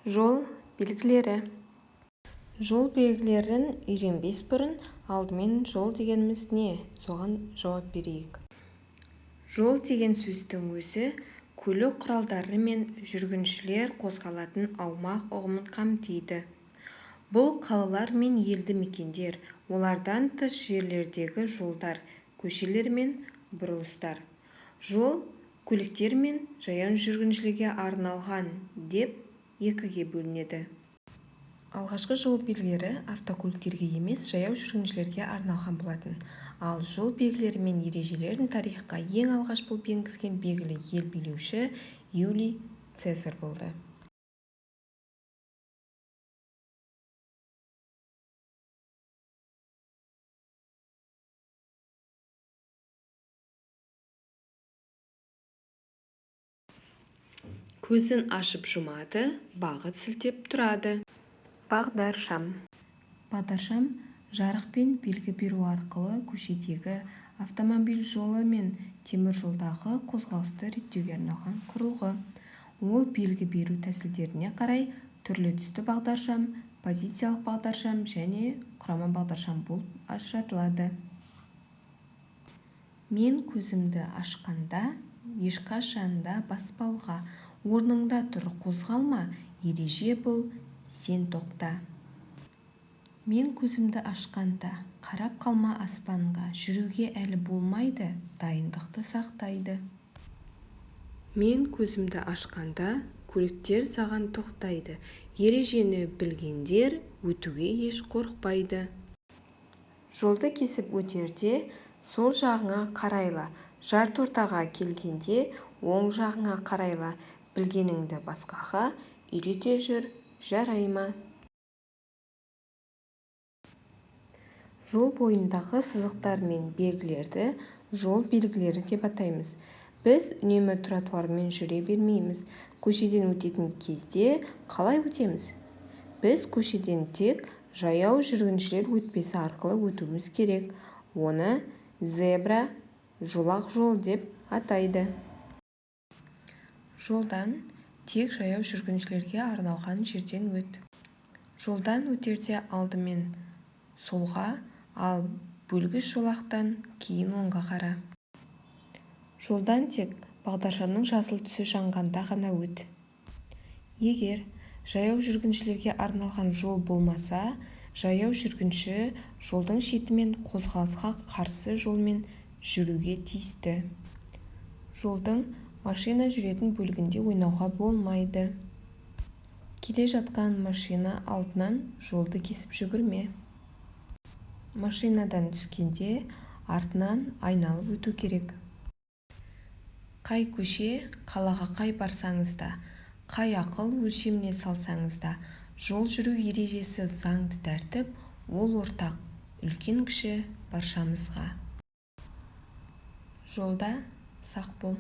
Жол белгілері. Жол белгілерін үйренбес бұрын алдымен жол дегеніміз не? Соған жауап берейік. Жол деген сөздің өзі көлік құралдары мен жүргіншілер қозғалатын аумақ ұғымын қамтиды. Бұл қалалар мен елді мекендер, олардан тыс жерлердегі жолдар, көшелер мен бұрылыстар. Жол көліктер мен жаяу жүргіншілерге арналған деп екіге бөлінеді. Алғашқы жол белгілері автокөліктерге емес, жаяу жүргіншілерге арналған болатын. Ал жол белгілері мен ережелерін тарихқа ең алғаш болып енгізген белгілі ел билеуші Юлий Цезарь болды. Көзін ашып жұмады, бағыт сілтеп тұрады. Бағдаршам. Бағдаршам жарық пен белгі беру арқылы көшедегі автомобиль жолы мен темір жолдағы қозғалысты реттеуге арналған құрылғы. Ол белгі беру тәсілдеріне қарай түрлі түсті бағдаршам, позициялық бағдаршам және құрама бағдаршам болып ажыратылады. Мен көзімді ашқанда ешқашан да баспалға, орныңда тұр, қозғалма, ереже бұл, сен тоқта. Мен көзімді ашқанда қарап қалма аспанға, жүруге әлі болмайды, дайындықты сақтайды. Мен көзімді ашқанда көліктер саған тоқтайды, ережені білгендер өтуге еш қорықпайды. Жолды кесіп өтерде сол жағыңа қарайла, жарты ортаға келгенде оң жағыңа қарайла, білгеніңді басқаға үйрете жүр, жарай ма? Жол бойындағы сызықтар мен белгілерді жол белгілері деп атаймыз. Біз үнемі тротуармен жүре бермейміз. Көшеден өтетін кезде қалай өтеміз? Біз көшеден тек жаяу жүргіншілер өтпесі арқылы өтуіміз керек. Оны зебра, жолақ жол деп атайды. Жолдан тек жаяу жүргіншілерге арналған жерден өт. Жолдан өтерде алдымен солға, ал бөлгіш жолақтан кейін оңға қара. Жолдан тек бағдаршамның жасыл түсі жанғанда ғана өт. Егер жаяу жүргіншілерге арналған жол болмаса, жаяу жүргінші жолдың шетімен қозғалысқа қарсы жолмен жүруге тиісті. Жолдың машина жүретін бөлігінде ойнауға болмайды. Келе жатқан машина алдынан жолды кесіп жүгірме. Машинадан түскенде артынан айналып өту керек. Қай көше, қалаға қай барсаңыз да, қай ақыл өлшеміне салсаңыз да, жол жүру ережесі заңды тәртіп, ол ортақ, үлкен-кіші баршамызға. Жолда сақ бол.